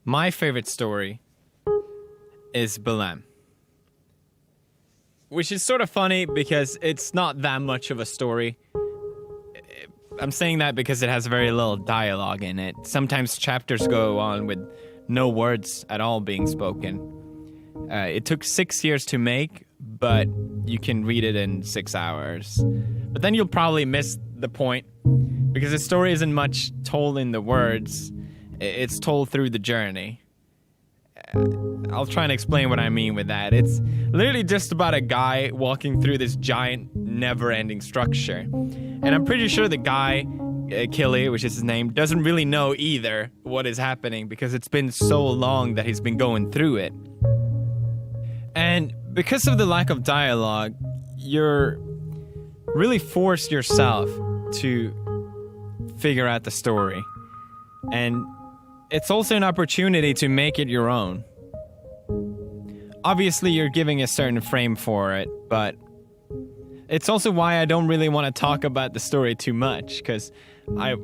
My favorite story is Belem. Which is sort of funny because it's not that much of a story. I'm saying that because it has very little dialogue in it. Sometimes chapters go on with no words at all being spoken. It took 6 years to make, but you can read it in 6 hours. But then you'll probably miss the point because the story isn't much told in the words. It's told through the journey. I'll try and explain what I mean with that. It's literally just about a guy walking through this giant, never-ending structure. And I'm pretty sure the guy, Killy, which is his name, doesn't really know either what is happening because it's been so long that he's been going through it. And because of the lack of dialogue, you're really forced yourself to figure out the story. And it's also an opportunity to make it your own. Obviously, you're giving a certain frame for it, but it's also why I don't really want to talk about the story too much, because I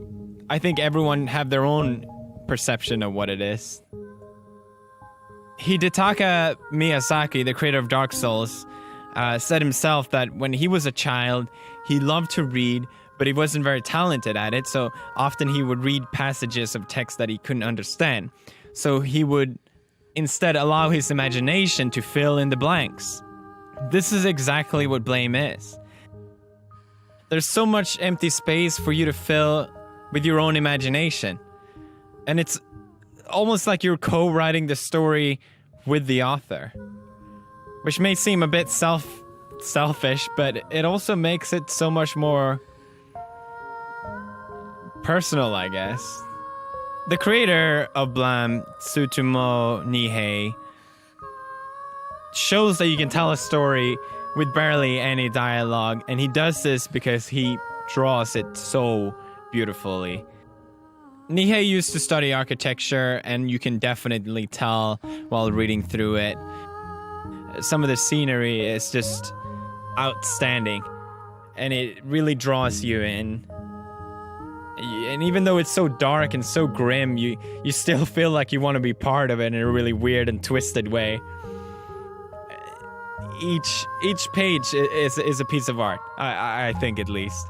think everyone have their own perception of what it is. Hidetaka Miyazaki, the creator of Dark Souls, said himself that when he was a child, he loved to read, but he wasn't very talented at it, so often he would read passages of text that he couldn't understand. So he would instead allow his imagination to fill in the blanks. This is exactly what Blame is. There's so much empty space for you to fill with your own imagination. And it's almost like you're co-writing the story with the author. Which may seem a bit selfish, but it also makes it so much more personal, I guess. The creator of Blam, Tsutomu Nihei, shows that you can tell a story with barely any dialogue, and he does this because he draws it so beautifully. Nihei used to study architecture, and you can definitely tell while reading through it. Some of the scenery is just outstanding, and it really draws you in. And even though it's so dark and so grim, you still feel like you want to be part of it in a really weird and twisted way. Each page is a piece of art, I think at least.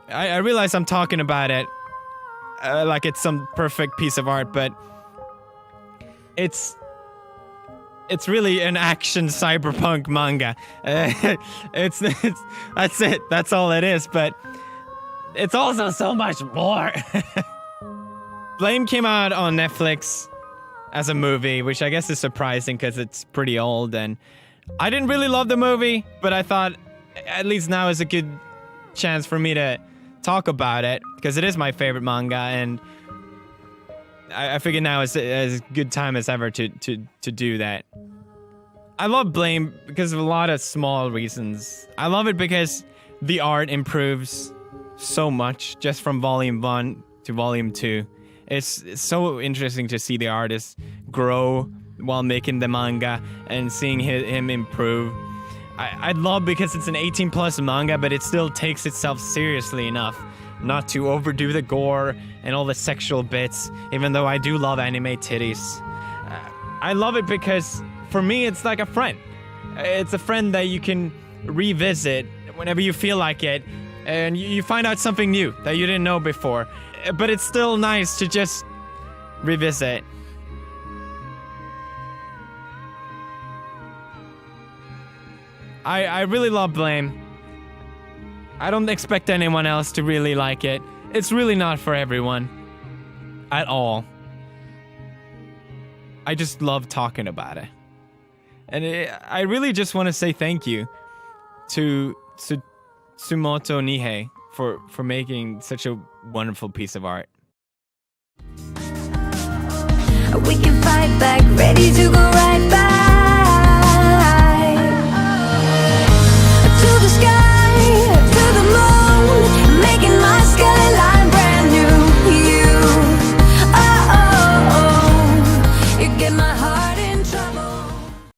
I realize I'm talking about it like it's some perfect piece of art, but it's really an action cyberpunk manga. It's that's it. That's all it is, but it's also so much more. Blame came out on Netflix as a movie, which I guess is surprising because it's pretty old, and I didn't really love the movie, but I thought at least now is a good chance for me to talk about it because it is my favorite manga, and I figure now is as good time as ever to do that. I love Blame because of a lot of small reasons. I love it because the art improves so much just from volume 1 to volume 2. It's so interesting to see the artist grow while making the manga and seeing him improve. I love because it's an 18+ manga, but it still takes itself seriously enough not to overdo the gore and all the sexual bits, even though I do love anime titties. I love it because, for me, it's like a friend. It's a friend that you can revisit whenever you feel like it, and you find out something new that you didn't know before. But it's still nice to just revisit. I really love Blame. I don't expect anyone else to really like it. It's really not for everyone. At all. I just love talking about it. And I really just want to say thank you to Tsutomu Nihei for making such a wonderful piece of art. We can fight back, ready to go right back.